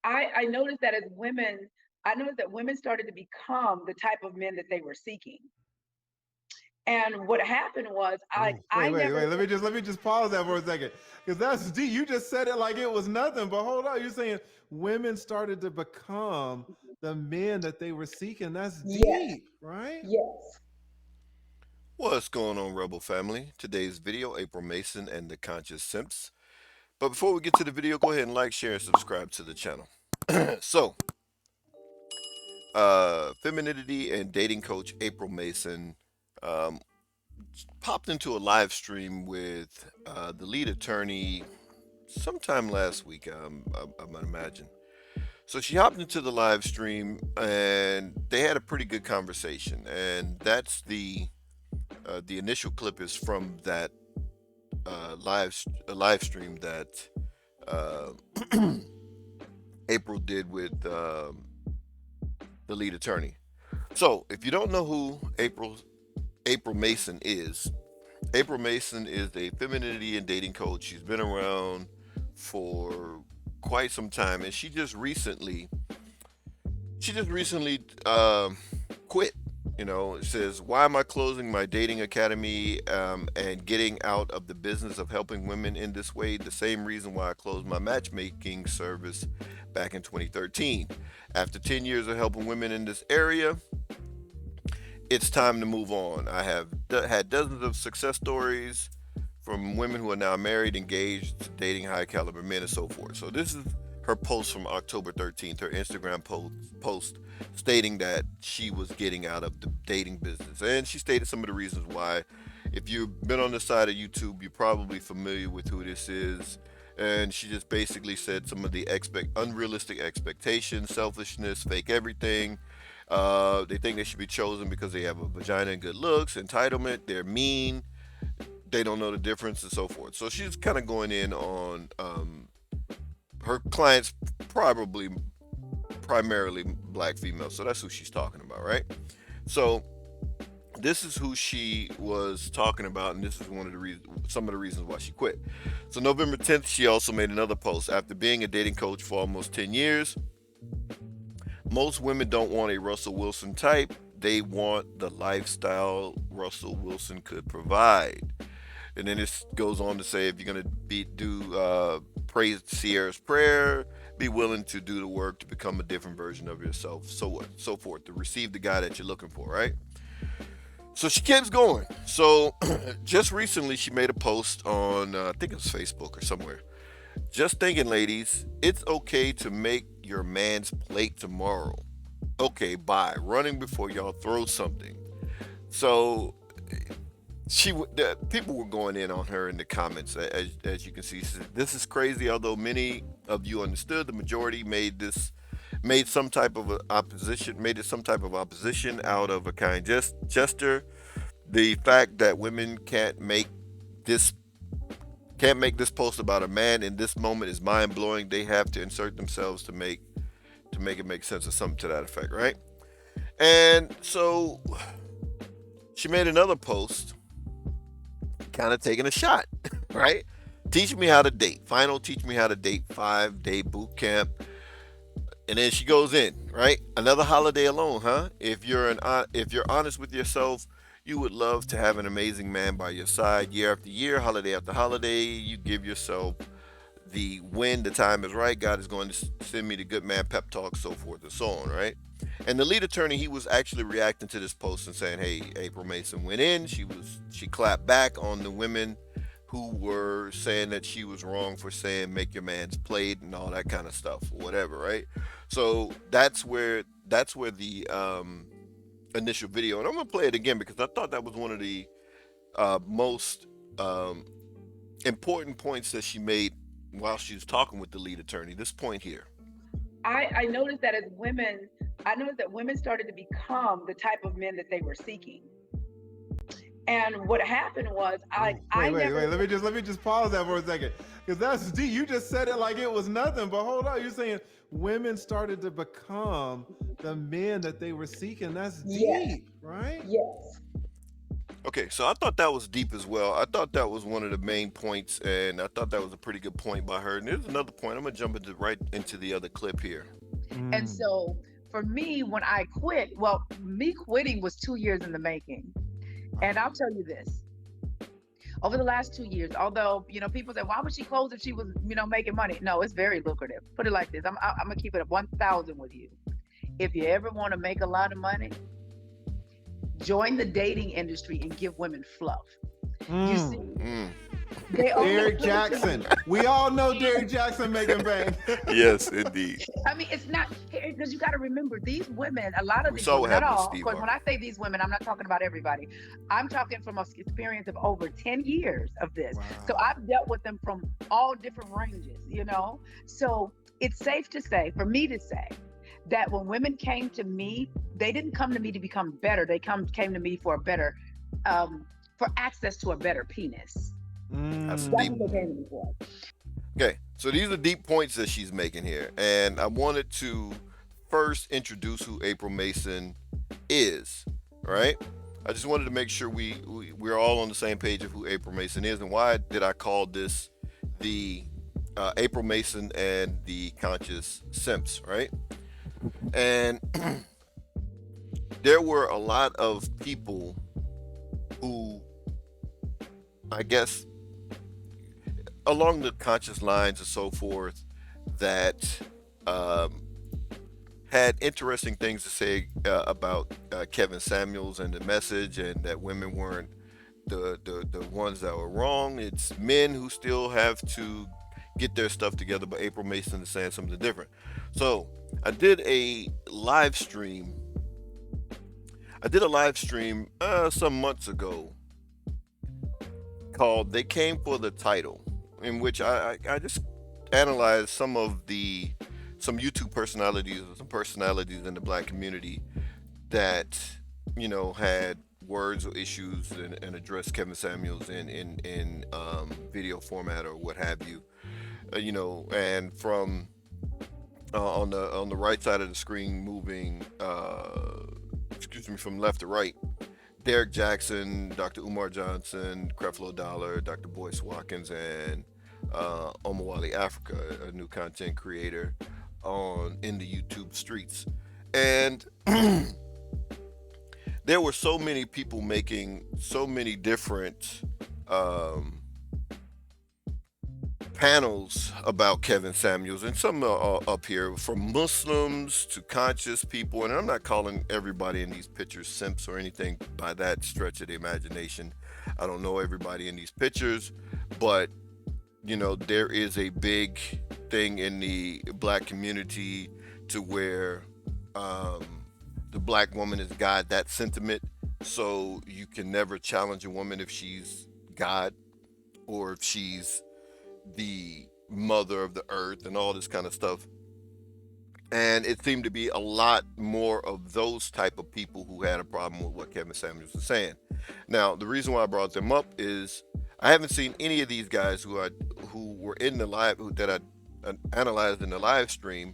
I noticed that as women, I noticed that women started to become the type of men that they were seeking. And what happened was, Oh, I wait. never. Let me just pause that for a second, because that's deep. You just said it like it was nothing, but hold on. You're saying women started to become the men that they were seeking. That's Yes, deep, right? yes. What's going on, Rebel family? Today's video, April Mason and the Conscious Simps. But before we get to the video, go ahead and like, share, and subscribe to the channel. So, femininity and dating coach April Mason um, popped into a live stream with the lead attorney sometime last week, I might imagine. So she hopped into the live stream and they had a pretty good conversation. And that's the initial clip is from that live stream that uh, April did with the lead attorney. So if you don't know who April Mason is, April Mason is a femininity and dating coach. She's been around for quite some time, and she just recently quit. You know, it says, "Why am I closing my dating academy and getting out of the business of helping women in this way? The same reason why I closed my matchmaking service back in 2013. After 10 years of helping women in this area, it's time to move on. I have had dozens of success stories from women who are now married, engaged, dating high caliber men, and so forth." So this is her post from October 13th, her Instagram post stating that she was getting out of the dating business. And she stated some of the reasons why. If you've been on the side of YouTube, you're probably familiar with who this is. And she just basically said some of the unrealistic expectations, selfishness, fake everything. They think they should be chosen because they have a vagina and good looks, entitlement, they're mean, they don't know the difference, and so forth. So she's kind of going in on her clients, probably primarily black females. So that's who she's talking about, right? So this is who she was talking about, and this is some of the reasons why she quit. So November 10th, she also made another post. After being a dating coach for almost 10 years, most women don't want a Russell Wilson type. They want the lifestyle Russell Wilson could provide. And then it goes on to say, if you're gonna praise Sierra's prayer, be willing to do the work to become a different version of yourself, so forth, to receive the guy that you're looking for, right? So she keeps going. So just recently, she made a post on, I think it was Facebook or somewhere. Just thinking, ladies, it's okay to make your man's plate tomorrow. Okay, bye. Running before y'all throw something. So people were going in on her in the comments, as you can see. She said, this is crazy. Although many of you understood, the majority made some type of opposition, made it some type of opposition out of a kind gesture. The fact that women this can't make this post about a man in this moment is mind blowing. They have to insert themselves to make it make sense, or something to that effect, right? And so she made another post, kind of taking a shot, right? Teach me how to date. Final teach me how to date 5-day boot camp. And then she goes in, right? Another holiday alone, huh? If you're honest with yourself, you would love to have an amazing man by your side year after year, holiday after holiday. You give yourself the when the time is right. God is going to send me the good man pep talk, so forth and so on, right? And the lead attorney, he was actually reacting to this post and saying, "Hey, April Mason went in. She clapped back on the women who were saying that she was wrong for saying make your man's plate and all that kind of stuff, or whatever, right?" So that's where the initial video, and I'm gonna play it again because I thought that was one of the most um, important points that she made while she was talking with the lead attorney. This point here. I noticed that as women, I noticed that women started to become the type of men that they were seeking. And what happened was, Oh, I never. let me just pause that for a second, because that's deep. You just said it like it was nothing, but hold on. You're saying women started to become the men that they were seeking. That's Yes, deep, right? yes. Okay, so I thought that was deep as well. I thought that was one of the main points, and I thought that was a pretty good point by her. And there's another point. I'm gonna jump into right into the other clip here. And Mm. so for me, when I quit, well, me quitting was 2 years in the making. And Wow. I'll tell you this, over the last 2 years, although, people say, why would she close if she was, making money? No, it's very lucrative. Put it like this. I'm going to keep it at 1,000 with you. If you ever want to make a lot of money, join the dating industry and give women fluff. You Mm. see, Mm. they only Derek come to Jackson. me. We all know Derek Jackson making bank. Yes, indeed. I mean, it's not because you got to remember these women, a lot of We these saw what women, not happened to all, of Steve course, when Harvey. I say these women, I'm not talking about everybody. I'm talking from an experience of over 10 years of this. So Wow. I've dealt with them from all different ranges. So it's safe to say, for me to say, that when women came to me, they didn't come to me to become better. They came to me for a better, for access to a better penis. That's That's deep. what they Mm. came to me for. Okay, so these are deep points that she's making here, and I wanted to first introduce who April Mason is. Right? I just wanted to make sure we're all on the same page of who April Mason is, and why did I call this the April Mason and the conscious Simps, right? And there were a lot of people who, I guess, along the conscious lines and so forth, that um, had interesting things to say about Kevin Samuels and the message, and that women weren't the ones that were wrong. It's men who still have to get their stuff together, but April Mason is saying something different. So I did a live stream. I did a live stream some months ago called "They Came for the Title," in which I just analyzed some YouTube personalities or some personalities in the black community that had words or issues, and addressed Kevin Samuels in video format or what have you. And from on the right side of the screen, moving excuse me, from left to right, Derek Jackson, Dr. Umar Johnson, Creflo Dollar, Dr. Boyce Watkins, and Omawali Africa, a new content creator on in the YouTube streets. And there were so many people making so many different um, panels about Kevin Samuels, and some are up here, from Muslims to conscious people. And I'm not calling everybody in these pictures simps or anything by that stretch of the imagination. I don't know everybody in these pictures, but there is a big thing in the black community to where um, the black woman is God, that sentiment. So you can never challenge a woman if she's God, or if she's the mother of the earth, and all this kind of stuff. And it seemed to be a lot more of those type of people who had a problem with what Kevin Samuels was saying. Now, the reason why I brought them up is I haven't seen any of these guys who were in the live, that I analyzed in the live stream,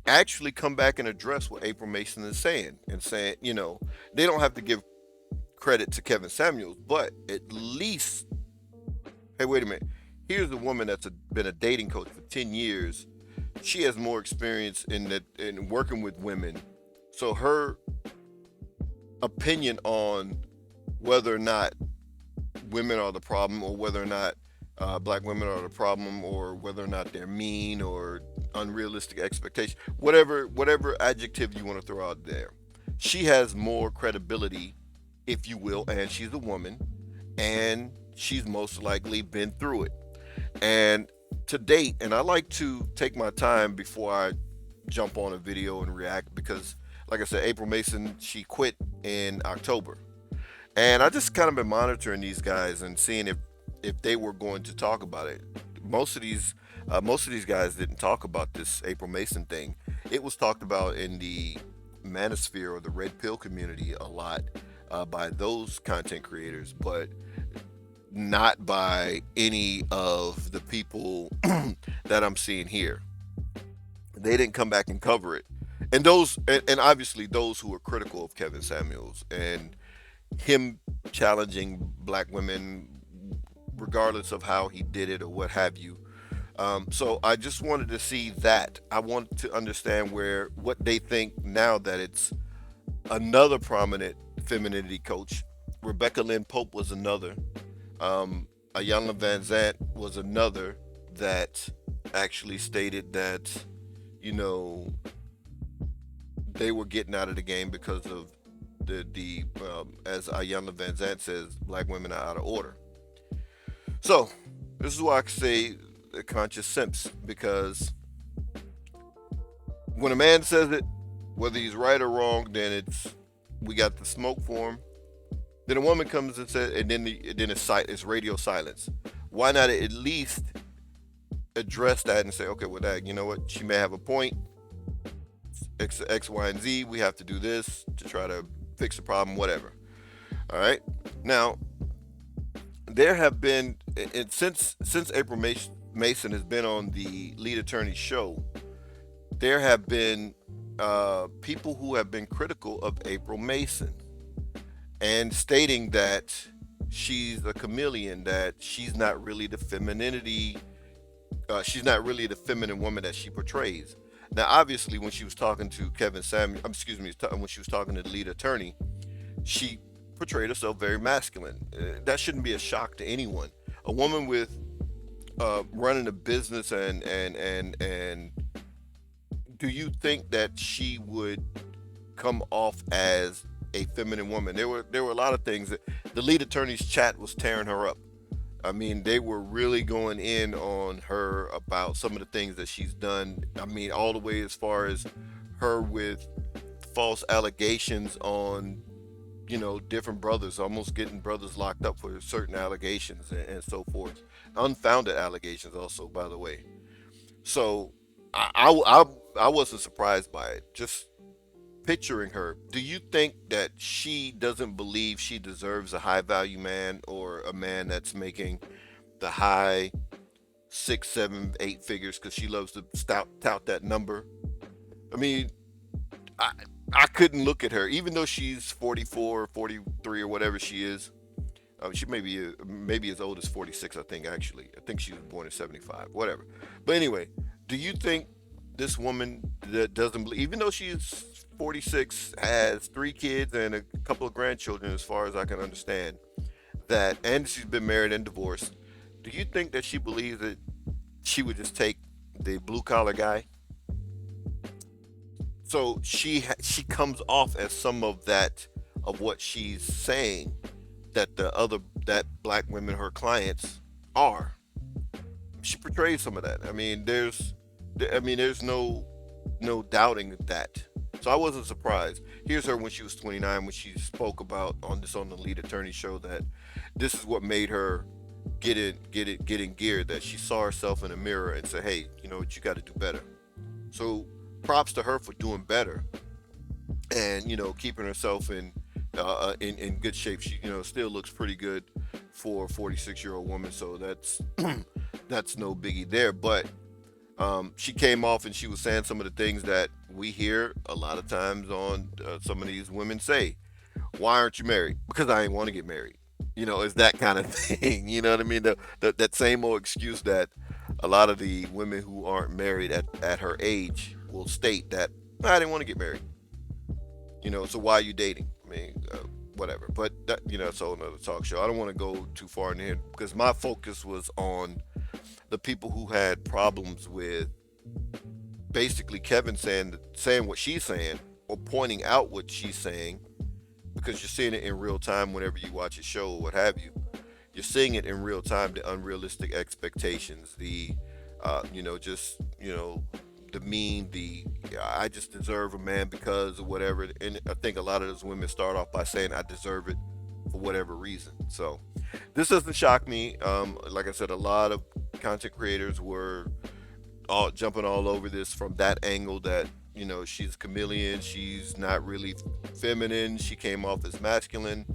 actually come back and address what April Mason is saying, and saying, they don't have to give credit to Kevin Samuels, but at least, hey, wait a minute. Here's a woman that's been a dating coach for 10 years. She has more experience in working with women. So her opinion on whether or not women are the problem, or whether or not black women are the problem, or whether or not they're mean or unrealistic expectations, whatever adjective you want to throw out there, she has more credibility, if you will, and she's a woman, and she's most likely been through it. And to date, and I like to take my time before I jump on a video and react, because, like I said, April Mason, she quit in October. And I just kind of been monitoring these guys and seeing if they were going to talk about it. Most of these guys didn't talk about this April Mason thing. It was talked about in the manosphere or the red pill community a lot, by those content creators, but not by any of the people that I'm seeing here. They didn't come back and cover it. And obviously those who are critical of Kevin Samuels, and him challenging black women, regardless of how he did it or what have you. So I just wanted to see that. I want to understand where what they think now that it's another prominent femininity coach. Rebecca Lynn Pope was another. Ayanna Van Zant was another that actually stated that, you know, they were getting out of the game because of the as Ayanna Van Zant says, black women are out of order. So this is why I say the conscious simps, because when a man says it, whether he's right or wrong, then we got the smoke for him. Then a woman comes and says, and then it's radio silence. Why not at least address that and say, okay, well, that, you know what, she may have a point. X, Y, and Z. We have to do this to try to fix the problem. Whatever. All right. Now, there have been since April Mason has been on the lead attorney show. There have been people who have been critical of April Mason and stating that she's a chameleon, that she's not really the feminine woman that she portrays. Now, obviously, when she was talking to Kevin Samuel, excuse me, when she was talking to the lead attorney, she portrayed herself very masculine. That shouldn't be a shock to anyone. A woman with running a business and do you think that she would come off as a feminine woman? There were a lot of things that the lead attorney's chat was tearing her up. I mean, they were really going in on her about some of the things that she's done. I mean, all the way as far as her with false allegations on, different brothers, almost getting brothers locked up for certain allegations and so forth. Unfounded allegations, also, by the way. So I wasn't surprised by it. Just picturing her, do you think that she doesn't believe she deserves a high value man or a man that's making the high six, seven, eight figures because she loves to tout that number? I mean, I, I couldn't look at her, even though she's 44, 43, or whatever she is. She may be maybe as old as 46, I think, actually. I think she was born in 75, whatever. But anyway, do you think this woman that doesn't believe, even though she's 46, has 3 kids and a couple of grandchildren, as far as I can understand, and she's been married and divorced, do you think that she believes that she would just take the blue collar guy? So she comes off as some of that of what she's saying that black women, her clients, are. She portrays some of that. There's no doubting that. So I wasn't surprised. Here's her when she was 29, when she spoke about on the lead attorney show that this is what made her get in gear. That she saw herself in a mirror and said, "Hey, you know what? You got to do better." So props to her for doing better and keeping herself in good shape. She still looks pretty good for a 46-year-old woman. So that's that's no biggie there. But she came off and she was saying some of the things that we hear a lot of times on some of these women say. Why aren't you married? Because I ain't want to get married. It's that kind of thing. You know what I mean? That same old excuse that a lot of the women who aren't married at her age will state that I didn't want to get married. So why are you dating? I mean, whatever. But it's a whole another talk show. I don't want to go too far in here because my focus was on the people who had problems with basically Kevin saying what she's saying or pointing out what she's saying, because you're seeing it in real time whenever you watch a show or what have you. You're seeing it in real time, the unrealistic expectations, the just the mean, the I just deserve a man because or whatever. And I think a lot of those women start off by saying I deserve it for whatever reason. So this doesn't shock me. Like I said, a lot of content creators were all jumping all over this from that angle that she's a chameleon, she's not really feminine, she came off as masculine.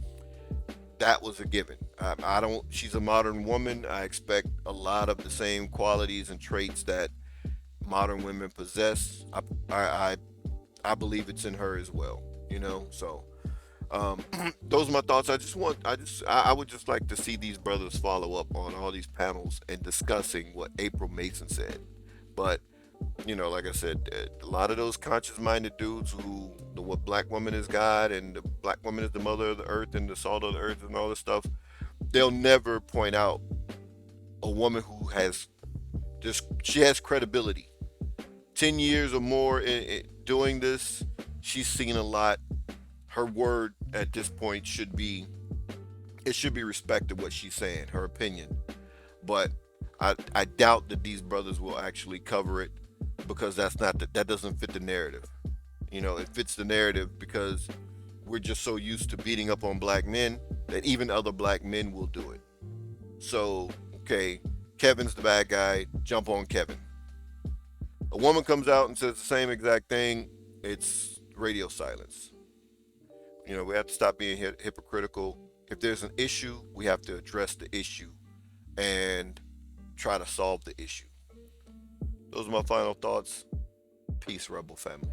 That was a given. I don't. She's a modern woman. I expect a lot of the same qualities and traits that modern women possess. I believe it's in her as well. So Those are my thoughts. I would just like to see these brothers follow up on all these panels and discussing what April Mason said. But like I said, a lot of those conscious-minded dudes who the what black woman is God and the black woman is the mother of the earth and the salt of the earth and all this stuff, they'll never point out a woman who has she has credibility. 10 years or more in doing this, she's seen a lot. Her word at this point should be respected what she's saying, her opinion. But I doubt that these brothers will actually cover it because that doesn't fit the narrative. It fits the narrative because we're just so used to beating up on black men that even other black men will do it. So, okay, Kevin's the bad guy, jump on Kevin. A woman comes out and says the same exact thing, it's radio silence. We have to stop being hypocritical. If there's an issue, we have to address the issue and try to solve the issue. Those are my final thoughts. Peace, Rebel family.